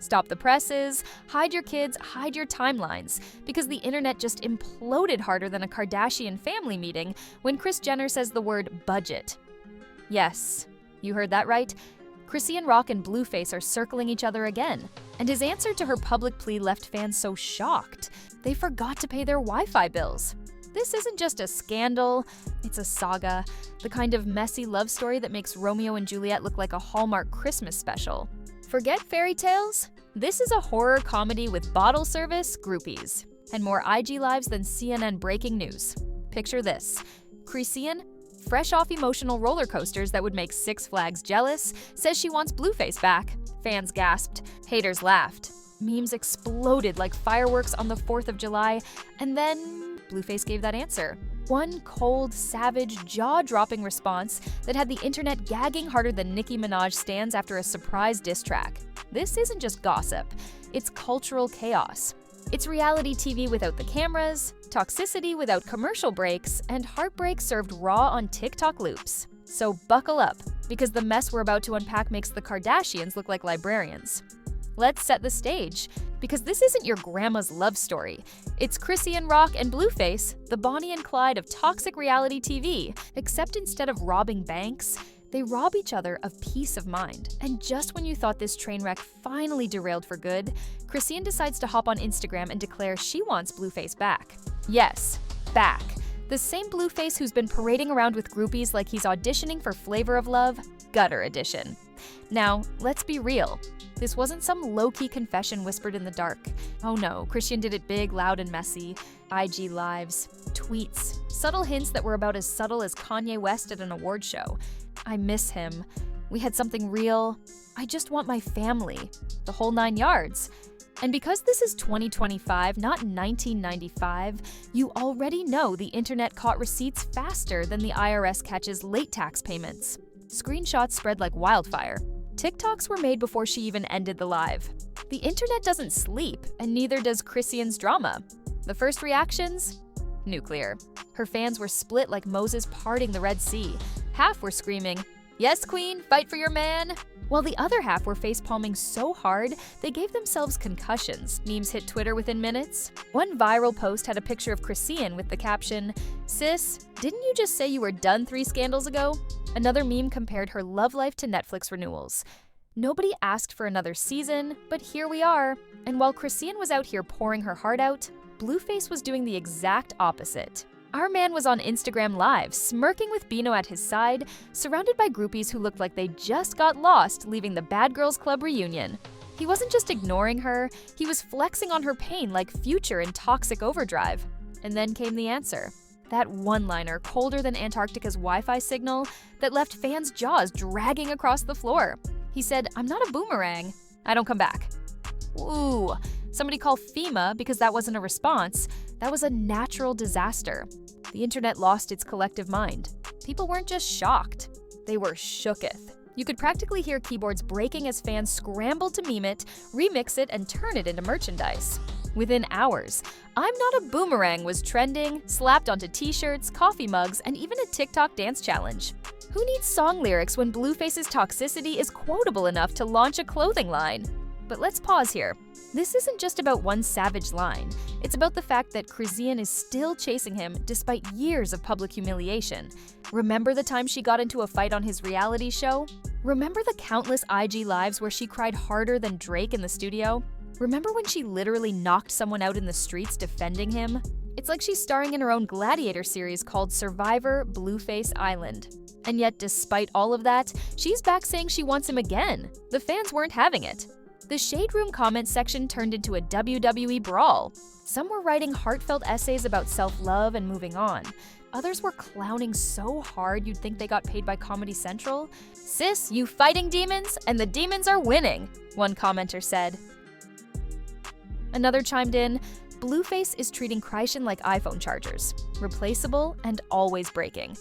Stop the presses, hide your kids, hide your timelines, because the internet just imploded harder than a Kardashian family meeting when Kris Jenner says the word budget. Yes, you heard that right. Chrisean Rock and Blueface are circling each other again, and his answer to her public plea left fans so shocked. They forgot to pay their Wi-Fi bills. This isn't just a scandal, it's a saga, the kind of messy love story that makes Romeo and Juliet look like a Hallmark Christmas special. Forget fairy tales? This is a horror comedy with bottle service, groupies, and more IG lives than CNN breaking news. Picture this. Chrisean, fresh off emotional roller coasters that would make Six Flags jealous, says she wants Blueface back. Fans gasped, haters laughed. Memes exploded like fireworks on the 4th of July, and then Blueface gave that answer. One cold, savage, jaw-dropping response that had the internet gagging harder than Nicki Minaj stands after a surprise diss track. This isn't just gossip, it's cultural chaos. It's reality TV without the cameras, toxicity without commercial breaks, and heartbreak served raw on TikTok loops. So buckle up, because the mess we're about to unpack makes the Kardashians look like librarians. Let's set the stage, because this isn't your grandma's love story. It's Chrisean Rock and Blueface, the Bonnie and Clyde of toxic reality TV, except instead of robbing banks, they rob each other of peace of mind. And just when you thought this train wreck finally derailed for good, Chrisean decides to hop on Instagram and declare she wants Blueface back. Yes, back. The same Blueface who's been parading around with groupies like he's auditioning for Flavor of Love, Gutter Edition. Now, let's be real. This wasn't some low-key confession whispered in the dark. Oh no, Chrisean did it big, loud, and messy. IG lives, tweets, subtle hints that were about as subtle as Kanye West at an award show. I miss him. We had something real. I just want my family. The whole 9 yards. And because this is 2025, not 1995, you already know the internet caught receipts faster than the IRS catches late tax payments. Screenshots spread like wildfire. TikToks were made before she even ended the live. The internet doesn't sleep, and neither does Chrisean's drama. The first reactions? Nuclear. Her fans were split like Moses parting the Red Sea. Half were screaming, "Yes, queen, fight for your man!" While the other half were facepalming so hard, they gave themselves concussions. Memes hit Twitter within minutes. One viral post had a picture of Chrisean with the caption, "Sis, didn't you just say you were done 3 scandals ago?" Another meme compared her love life to Netflix renewals. Nobody asked for another season, but here we are. And while Chrisean was out here pouring her heart out, Blueface was doing the exact opposite. Our man was on Instagram Live, smirking with Bino at his side, surrounded by groupies who looked like they just got lost leaving the Bad Girls Club reunion. He wasn't just ignoring her, he was flexing on her pain like Future in Toxic Overdrive. And then came the answer. That one-liner, colder than Antarctica's Wi-Fi signal, that left fans' jaws dragging across the floor. He said, "I'm not a boomerang. I don't come back." Ooh, somebody call FEMA because that wasn't a response. That was a natural disaster. The internet lost its collective mind. People weren't just shocked, they were shooketh. You could practically hear keyboards breaking as fans scrambled to meme it, remix it, and turn it into merchandise. Within hours, "I'm not a boomerang" was trending, slapped onto t-shirts, coffee mugs, and even a TikTok dance challenge. Who needs song lyrics when Blueface's toxicity is quotable enough to launch a clothing line? But let's pause here. This isn't just about one savage line. It's about the fact that Chrisean is still chasing him despite years of public humiliation. Remember the time she got into a fight on his reality show? Remember the countless IG lives where she cried harder than Drake in the studio? Remember when she literally knocked someone out in the streets defending him? It's like she's starring in her own Gladiator series called Survivor Blueface Island. And yet, despite all of that, she's back saying she wants him again. The fans weren't having it. The Shade Room comment section turned into a WWE brawl. Some were writing heartfelt essays about self-love and moving on. Others were clowning so hard you'd think they got paid by Comedy Central. "Sis, you fighting demons, and the demons are winning," one commenter said. Another chimed in, "Blueface is treating Chrisean like iPhone chargers, replaceable and always breaking."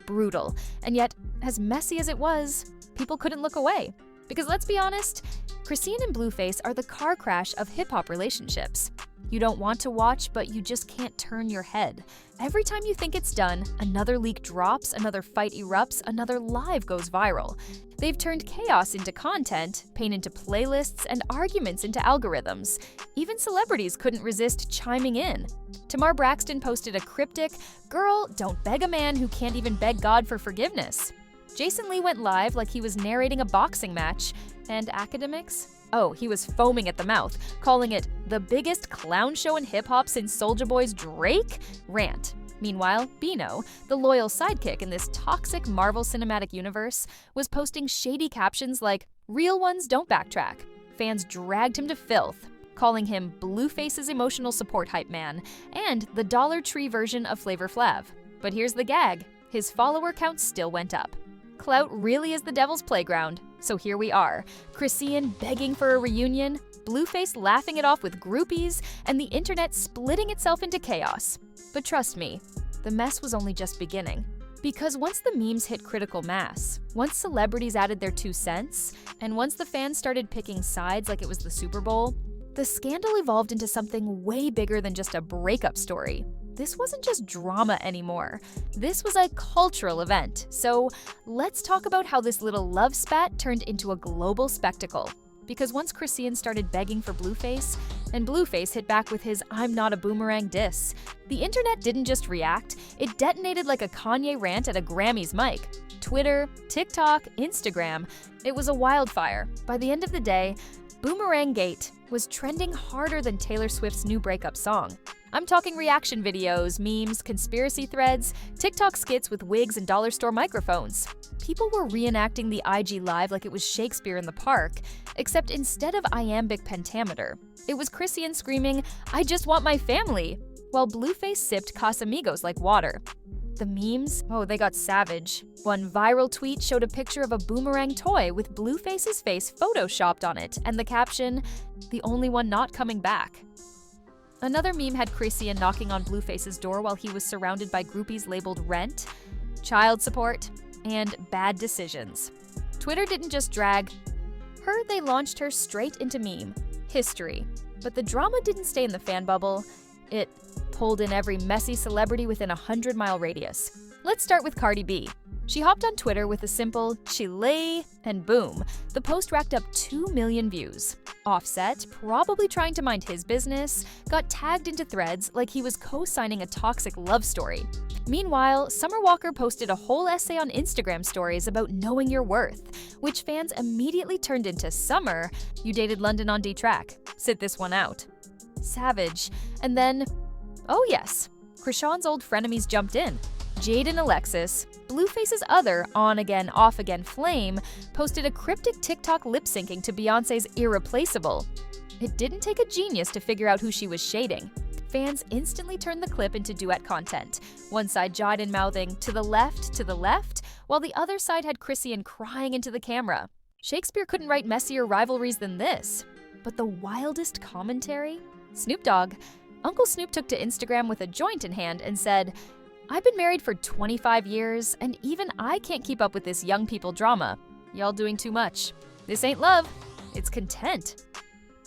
Brutal, and yet, as messy as it was, people couldn't look away. Because let's be honest, Chrisean and Blueface are the car crash of hip-hop relationships. You don't want to watch, but you just can't turn your head. Every time you think it's done, another leak drops, another fight erupts, another live goes viral. They've turned chaos into content, pain into playlists, and arguments into algorithms. Even celebrities couldn't resist chiming in. Tamar Braxton posted a cryptic, "Girl, don't beg a man who can't even beg God for forgiveness." Jason Lee went live like he was narrating a boxing match. And academics? Oh, he was foaming at the mouth, calling it the biggest clown show in hip-hop since Soulja Boy's Drake rant. Meanwhile, Bino, the loyal sidekick in this toxic Marvel Cinematic Universe, was posting shady captions like, "Real ones don't backtrack." Fans dragged him to filth, calling him Blueface's emotional support hype man and the Dollar Tree version of Flavor Flav. But here's the gag, his follower count still went up. Clout really is the devil's playground. So here we are, Chrisean begging for a reunion, Blueface laughing it off with groupies, and the internet splitting itself into chaos. But trust me, the mess was only just beginning. Because once the memes hit critical mass, once celebrities added their 2 cents, and once the fans started picking sides like it was the Super Bowl, the scandal evolved into something way bigger than just a breakup story. This wasn't just drama anymore. This was a cultural event. So let's talk about how this little love spat turned into a global spectacle. Because once Chrisean started begging for Blueface, and Blueface hit back with his "I'm not a boomerang" diss, the internet didn't just react, it detonated like a Kanye rant at a Grammys mic. Twitter, TikTok, Instagram, it was a wildfire. By the end of the day, Boomerang Gate was trending harder than Taylor Swift's new breakup song. I'm talking reaction videos, memes, conspiracy threads, TikTok skits with wigs and dollar store microphones. People were reenacting the IG Live like it was Shakespeare in the park, except instead of iambic pentameter, it was Chrisean screaming, "I just want my family," while Blueface sipped Casamigos like water. The memes? Oh, they got savage. One viral tweet showed a picture of a boomerang toy with Blueface's face photoshopped on it, and the caption, "The only one not coming back." Another meme had Chrisean knocking on Blueface's door while he was surrounded by groupies labeled rent, child support, and bad decisions. Twitter didn't just drag her, they launched her straight into meme history. But the drama didn't stay in the fan bubble. It pulled in every messy celebrity within a 100-mile radius. Let's start with Cardi B. She hopped on Twitter with a simple "Chile," and boom, the post racked up 2 million views. Offset, probably trying to mind his business, got tagged into threads like he was co-signing a toxic love story. Meanwhile, Summer Walker posted a whole essay on Instagram stories about knowing your worth, which fans immediately turned into "Summer, you dated London on D-Track. Sit this one out." Savage. And then, oh yes, Krishan's old frenemies jumped in. Jade and Alexis, Blueface's other on-again, off-again flame, posted a cryptic TikTok lip-syncing to Beyoncé's Irreplaceable. It didn't take a genius to figure out who she was shading. Fans instantly turned the clip into duet content. One side jawed and mouthing, to the left, while the other side had Chrisean crying into the camera. Shakespeare couldn't write messier rivalries than this. But the wildest commentary? Snoop Dogg. Uncle Snoop took to Instagram with a joint in hand and said, "I've been married for 25 years, and even I can't keep up with this young people drama. Y'all doing too much. This ain't love, it's content."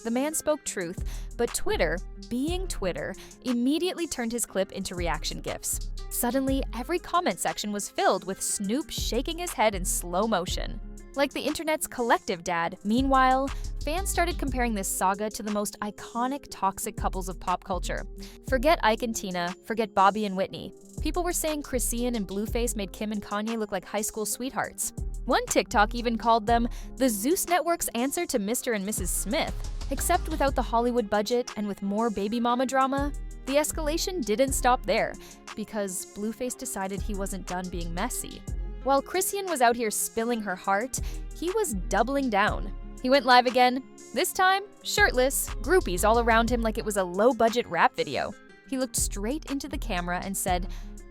The man spoke truth, but Twitter, being Twitter, immediately turned his clip into reaction GIFs. Suddenly, every comment section was filled with Snoop shaking his head in slow motion. Like the internet's collective dad, meanwhile, fans started comparing this saga to the most iconic toxic couples of pop culture. Forget Ike and Tina, forget Bobby and Whitney. People were saying Chrisean and Blueface made Kim and Kanye look like high school sweethearts. One TikTok even called them the Zeus Network's answer to Mr. and Mrs. Smith. Except without the Hollywood budget and with more baby mama drama, the escalation didn't stop there, because Blueface decided he wasn't done being messy. While Chrisean was out here spilling her heart, he was doubling down. He went live again, this time shirtless, groupies all around him like it was a low-budget rap video. He looked straight into the camera and said,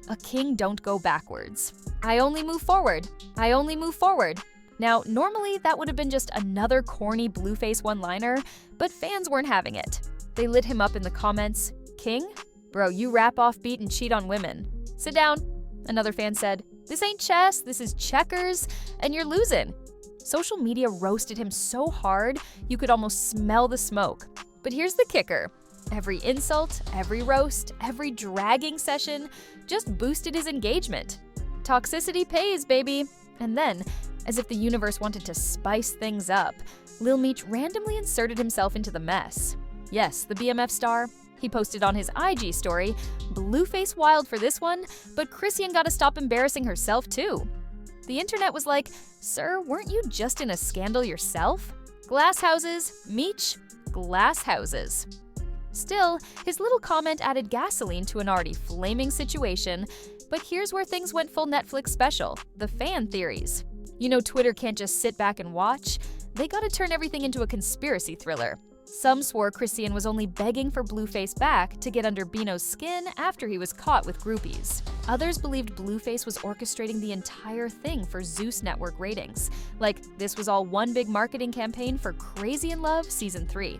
"A king don't go backwards. I only move forward. I only move forward." Now, normally that would have been just another corny Blueface one-liner, but fans weren't having it. They lit him up in the comments, "King? Bro, you rap off beat and cheat on women. Sit down." Another fan said, "This ain't chess, this is checkers, and you're losing." Social media roasted him so hard, you could almost smell the smoke. But here's the kicker. Every insult, every roast, every dragging session just boosted his engagement. Toxicity pays, baby. And then, as if the universe wanted to spice things up, Lil Meech randomly inserted himself into the mess. Yes, the BMF star. He posted on his IG story, "Blueface wild for this one, but Chrisean gotta stop embarrassing herself too." The internet was like, "Sir, weren't you just in a scandal yourself?" Glass houses, Meech, glass houses. Still, his little comment added gasoline to an already flaming situation, but here's where things went full Netflix special, the fan theories. You know Twitter can't just sit back and watch, they gotta turn everything into a conspiracy thriller. Some swore Chrisean was only begging for Blueface back to get under Bino's skin after he was caught with groupies. Others believed Blueface was orchestrating the entire thing for Zeus Network ratings, like this was all one big marketing campaign for Crazy in Love Season 3.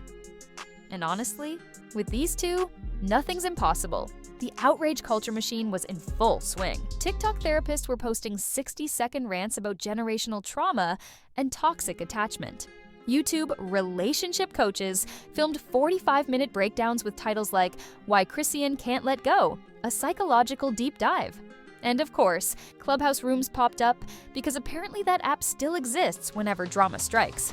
And honestly, with these two, nothing's impossible. The outrage culture machine was in full swing. TikTok therapists were posting 60-second rants about generational trauma and toxic attachment. YouTube relationship coaches filmed 45-minute breakdowns with titles like "Why Chrisean Can't Let Go," a psychological deep dive. And of course, Clubhouse rooms popped up because apparently that app still exists whenever drama strikes.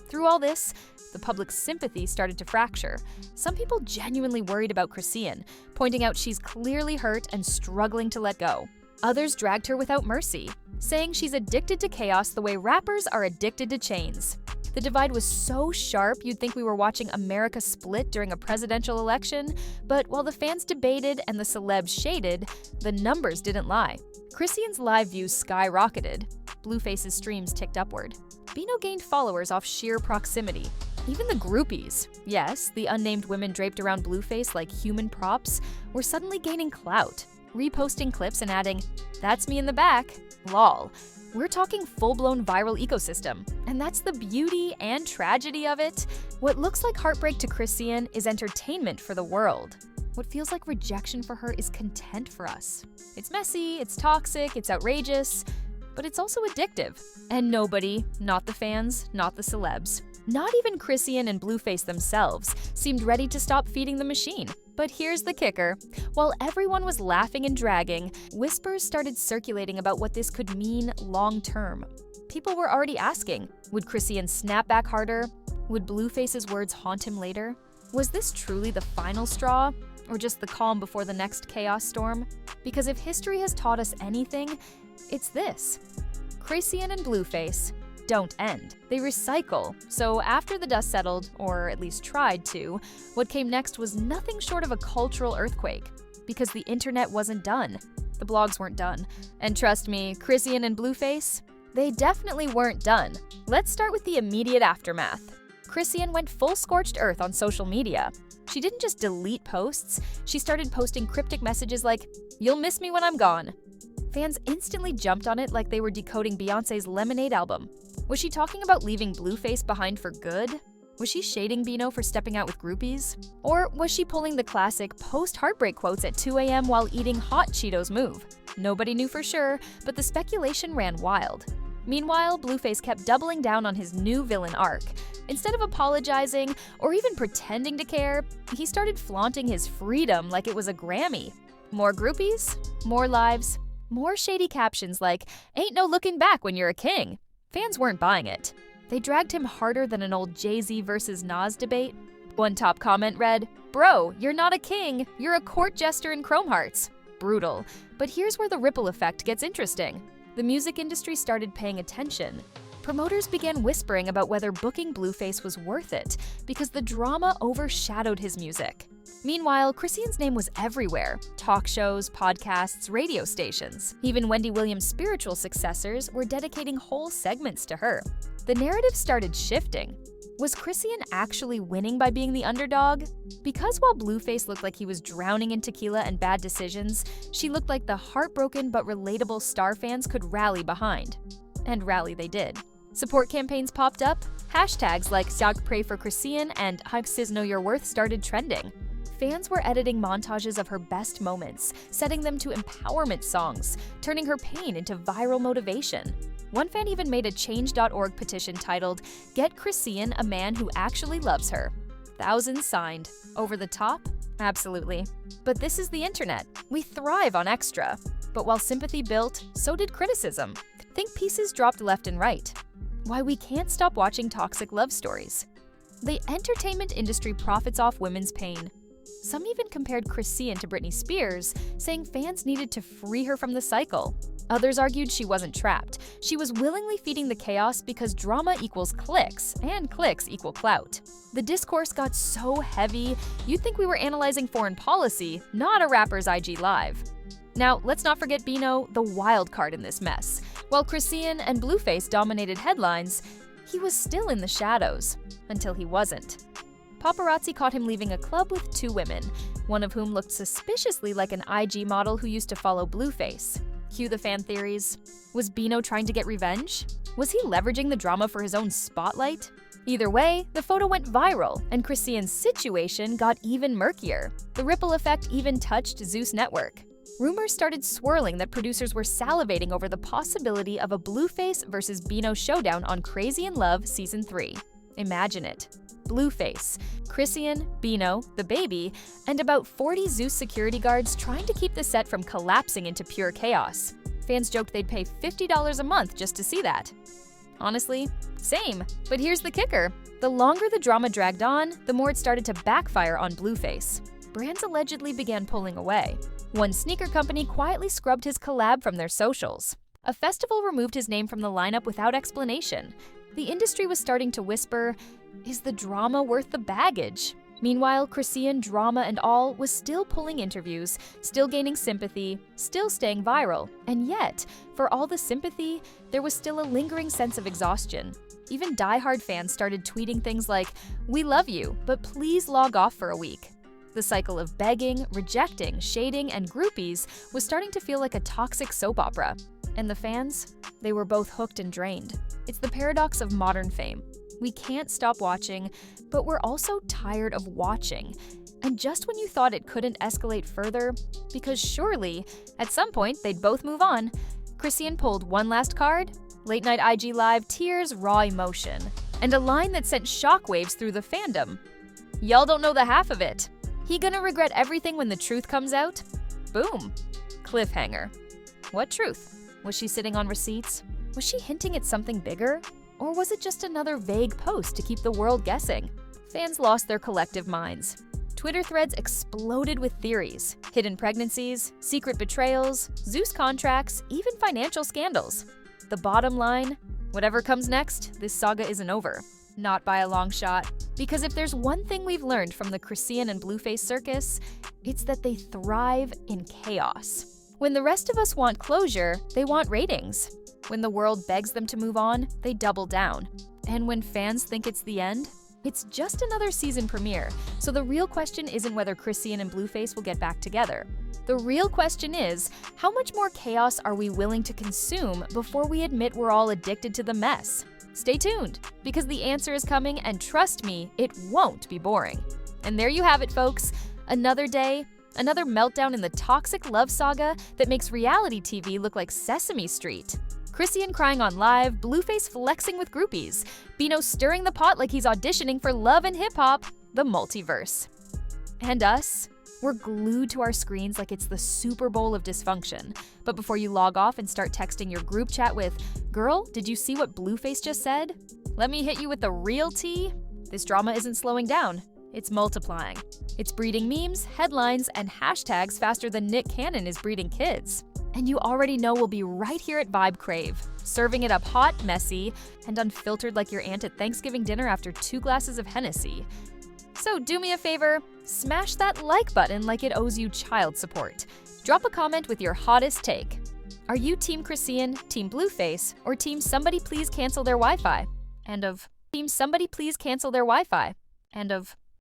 Through all this, the public's sympathy started to fracture. Some people genuinely worried about Chrisean, pointing out she's clearly hurt and struggling to let go. Others dragged her without mercy, saying she's addicted to chaos the way rappers are addicted to chains. The divide was so sharp you'd think we were watching America split during a presidential election, but while the fans debated and the celebs shaded, the numbers didn't lie. Chrisean's live views skyrocketed. Blueface's streams ticked upward. Bino gained followers off sheer proximity. Even the groupies, yes, the unnamed women draped around Blueface like human props, were suddenly gaining clout, reposting clips and adding, "That's me in the back, lol." We're talking full-blown viral ecosystem, and that's the beauty and tragedy of it. What looks like heartbreak to Chrisean is entertainment for the world. What feels like rejection for her is content for us. It's messy, it's toxic, it's outrageous, but it's also addictive. And nobody, not the fans, not the celebs, not even Chrisean and Blueface themselves, seemed ready to stop feeding the machine. But here's the kicker. While everyone was laughing and dragging, whispers started circulating about what this could mean long-term. People were already asking, would Chrisean snap back harder? Would Blueface's words haunt him later? Was this truly the final straw, or just the calm before the next chaos storm? Because if history has taught us anything, it's this. Chrisean and Blueface don't end. They recycle. So after the dust settled, or at least tried to, what came next was nothing short of a cultural earthquake. Because the internet wasn't done. The blogs weren't done. And trust me, Chrisean and Blueface, they definitely weren't done. Let's start with the immediate aftermath. Chrisean went full scorched earth on social media. She didn't just delete posts, she started posting cryptic messages like, "You'll miss me when I'm gone." Fans instantly jumped on it like they were decoding Beyoncé's Lemonade album. Was she talking about leaving Blueface behind for good? Was she shading Bino for stepping out with groupies? Or was she pulling the classic post-heartbreak quotes at 2 a.m. while eating hot Cheetos move? Nobody knew for sure, but the speculation ran wild. Meanwhile, Blueface kept doubling down on his new villain arc. Instead of apologizing or even pretending to care, he started flaunting his freedom like it was a Grammy. More groupies, more lives, more shady captions like, "Ain't no looking back when you're a king." Fans weren't buying it. They dragged him harder than an old Jay-Z versus Nas debate. One top comment read, "Bro, you're not a king, you're a court jester in Chrome Hearts." Brutal. But here's where the ripple effect gets interesting. The music industry started paying attention. Promoters began whispering about whether booking Blueface was worth it because the drama overshadowed his music. Meanwhile, Chrisean's name was everywhere. Talk shows, podcasts, radio stations. Even Wendy Williams' spiritual successors were dedicating whole segments to her. The narrative started shifting. Was Chrisean actually winning by being the underdog? Because while Blueface looked like he was drowning in tequila and bad decisions, she looked like the heartbroken but relatable star fans could rally behind. And rally they did. Support campaigns popped up. Hashtags like "Jag pray for Chrisean" and "Hug Sis Know Your Worth" started trending. Fans were editing montages of her best moments, setting them to empowerment songs, turning her pain into viral motivation. One fan even made a Change.org petition titled, "Get Chrisean a man who actually loves her." thousands signed. Over the top? Absolutely. But this is the internet. We thrive on extra. But while sympathy built, so did criticism. Think pieces dropped left and right. Why we can't stop watching toxic love stories. The entertainment industry profits off women's pain. Some even compared Chrisean to Britney Spears, saying fans needed to free her from the cycle. Others argued she wasn't trapped. She was willingly feeding the chaos because drama equals clicks, and clicks equal clout. The discourse got so heavy, you'd think we were analyzing foreign policy, not a rapper's IG Live. Now, let's not forget Bino, the wild card in this mess. While Chrisean and Blueface dominated headlines, he was still in the shadows, until he wasn't. Paparazzi caught him leaving a club with 2 women, one of whom looked suspiciously like an IG model who used to follow Blueface. Cue the fan theories. Was Bino trying to get revenge? Was he leveraging the drama for his own spotlight? Either way, the photo went viral, and Chrisean's situation got even murkier. The ripple effect even touched Zeus Network. Rumors started swirling that producers were salivating over the possibility of a Blueface versus Bino showdown on Crazy in Love Season 3. Imagine it. Blueface, Chrisean, Bino, the baby, and about 40 Zeus security guards trying to keep the set from collapsing into pure chaos. Fans joked they'd pay $50 a month just to see that. Honestly, same. But here's the kicker. The longer the drama dragged on, the more it started to backfire on Blueface. Brands allegedly began pulling away. One sneaker company quietly scrubbed his collab from their socials. A festival removed his name from the lineup without explanation. The industry was starting to whisper, is the drama worth the baggage? Meanwhile, Chrisean, drama and all, was still pulling interviews, still gaining sympathy, still staying viral. And yet, for all the sympathy, there was still a lingering sense of exhaustion. Even diehard fans started tweeting things like, "We love you, but please log off for a week." The cycle of begging, rejecting, shading, and groupies was starting to feel like a toxic soap opera. And the fans? They were both hooked and drained. It's the paradox of modern fame. We can't stop watching, but we're also tired of watching. And just when you thought it couldn't escalate further, because surely, at some point, they'd both move on, Chrisean pulled one last card, late night IG Live tears, raw emotion, and a line that sent shockwaves through the fandom. Y'all don't know the half of it. He gonna regret everything when the truth comes out? Boom. Cliffhanger. What truth? Was she sitting on receipts? Was she hinting at something bigger? Or was it just another vague post to keep the world guessing? Fans lost their collective minds. Twitter threads exploded with theories, hidden pregnancies, secret betrayals, Zeus contracts, even financial scandals. The bottom line, whatever comes next, this saga isn't over. Not by a long shot. Because if there's one thing we've learned from the Chrisean and Blueface circus, it's that they thrive in chaos. When the rest of us want closure, they want ratings. When the world begs them to move on, they double down. And when fans think it's the end, it's just another season premiere. So the real question isn't whether Chrisean and Blueface will get back together. The real question is, how much more chaos are we willing to consume before we admit we're all addicted to the mess? Stay tuned, because the answer is coming, and trust me, it won't be boring. And there you have it, folks. Another day, another meltdown in the toxic love saga that makes reality TV look like Sesame Street. Chrisean crying on live, Blueface flexing with groupies, Bino stirring the pot like he's auditioning for Love and Hip Hop, the multiverse. And us? We're glued to our screens like it's the Super Bowl of dysfunction. But before you log off and start texting your group chat with, "Girl, did you see what Blueface just said?" Let me hit you with the real tea. This drama isn't slowing down. It's multiplying. It's breeding memes, headlines, and hashtags faster than Nick Cannon is breeding kids. And you already know we'll be right here at Vibe Crave, serving it up hot, messy, and unfiltered like your aunt at Thanksgiving dinner after 2 glasses of Hennessy. So do me a favor, smash that like button like it owes you child support. Drop a comment with your hottest take. Are you Team Chrisean, Team Blueface, or Team Somebody Please Cancel Their Wi-Fi? And of Team Somebody Please Cancel Their Wi-Fi? And of